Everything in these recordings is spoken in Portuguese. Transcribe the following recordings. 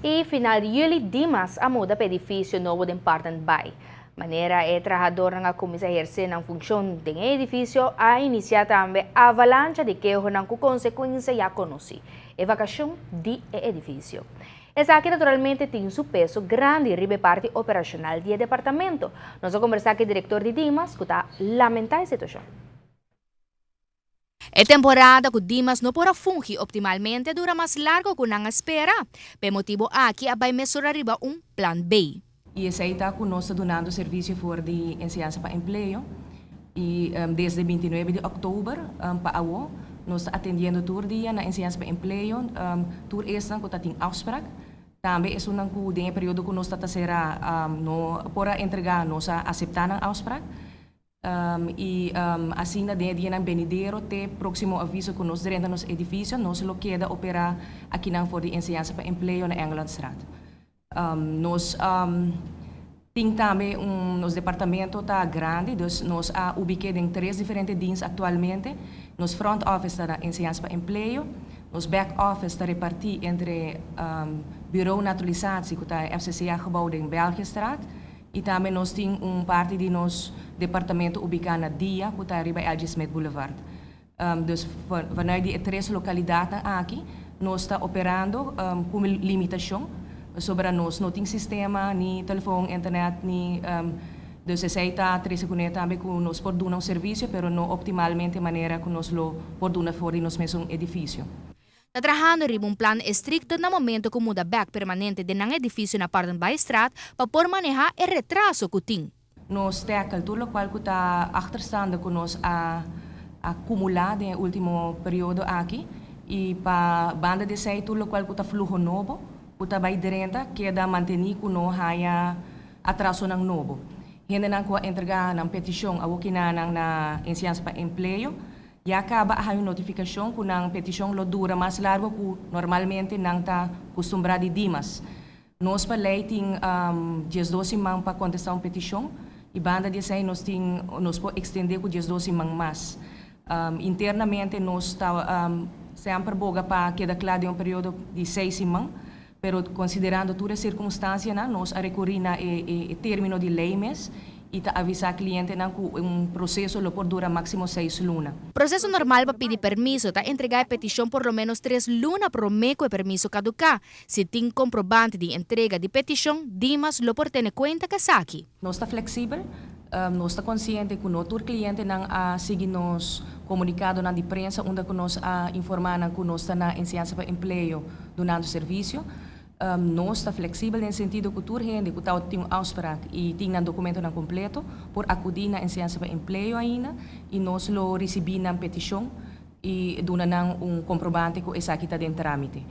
e final de julho, Dimas a muda para o edifício novo de Partan Bay. Maneira é trabalhador na comissão exercer na função do edifício a iniciar também a avalanche de queijo na consequência já conheci, evacuação de edifício. Essa aqui naturalmente tem um peso grande e parte operacional do departamento. Nós vamos conversar com o diretor de Dimas, que está lamentando a situação. É temporada que Dimas não pode fungir optimalmente dura mais largo que não espera. Por motivo aqui, vai mesurar plan B. E esse aí está conosco donando serviço for de ensinança para emprego. E desde 29 de outubro para agora, nós estamos atendendo todo dia na ensinança para emprego. Todo esse que tem afspraak. Também é um período que nós estamos para entregar, nós aceitar a afspraak. Assim, na dia ng Benidero, te próximo aviso que nós dentro nos edifício, nós lo queda operar aqui na for de ensinança para emprego na Engelandstraat. Nós temos também nosso departamento está grande, então nós ubicamos em 3 diferentes diensts atualmente. Nos front office está na ensinança para emprego, nos back office está repartido entre bureau naturalizatie que está FCCA gebouw em Belgiëstraat. E também nós temos parte de nosso departamento ubicado na DIA, que está arriba L.J. Smith Boulevard. Então, vanuit die 3 localidades aqui, nós estamos operando com limitação sobre nós. Não tem sistema, nem telefone, internet, nem... Então, se está 3 segundos também que nós podemos dar um serviço, mas não optimalmente a maneira que nós podemos dar fora de nosso mesmo edifício. Está trabalhando em plan estricto no momento que muda back permanente de um edifício na Partan Bay Straat para poder manejar o retraso que tem. Nós temos tudo o qual está achterstaande que nós acumulado no último período aqui e para banda de sei tudo o qual está fluxo novo, que está bem direta, que é da manter que não haya atraso ng novo. Hindi na ko entregar ng petição ao que na ensinança para emprego. E acaba a notificação que a petição dura mais largo que normalmente não está acostumado de Dimas. Nós para lei tem 12 semanas para contestar uma petição e banda de sei nós podemos estender com 12 semanas mais. Internamente nós está sempre boga para quedar claro um período de 6 semanas, mas considerando todas as circunstâncias, nós recorrer na término de lei mês e avisar o cliente que processo pode durar máximo 6 lunas. Processo normal para pedir permiso está entregar a petição por lo menos 3 lunas para o meio permiso caducar. Se tem comprovante de entrega de petição, Dimas lo por ter conta que aqui. Nós está flexível, nós está consciente que o cliente não sigue nos comunicado na imprensa onde nós informar que nós está na ensinança para emprego donando serviço. Nós está flexível no sentido que toda gente que tem um afspraak e tem um documento não completo por acudir na ensinança para emprego ainda e nós lo recebemos na petição e donamos comprovante que essa aqui está em trâmite.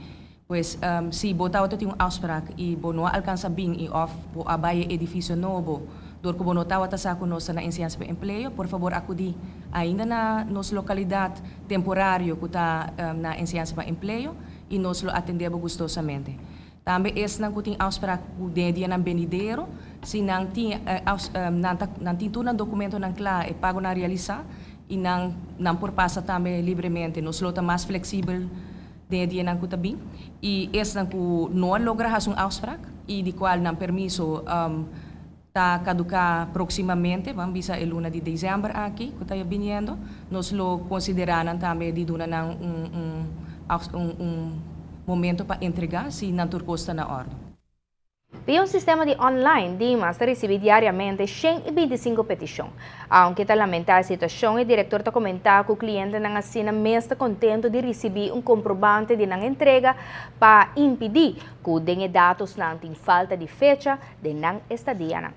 Pois, se botar tem um afspraak e não alcança bem e off por abaixo edifício novo, dor que não está sa conosco na ensinança para emprego, por favor acudir ainda na nossa localidade temporário que está na ensinança para emprego e nós lo atendemos gostosamente. Também esse não tem afspraak de dia na Benidero, se não tem todo um documento não claro e pago na realizar e não por passar também livremente, nós lo mais flexível de dia não cuta bem e esse não logra fazer afspraak e de qual não permiso está caducar proximamente, vamos bisa el luna de dezembro aqui que está vindo, nós lo consideramos também de duna momento para entregar se não turcosta na ordem. Via um sistema de online, Dimas recebe diariamente 125 petições. Aunque está lamentar a situação, o diretor está comentando que o cliente não assina mesmo está contente de receber um comprovante de não entrega para impedir que o dados não tenha falta de fecha de não estadia.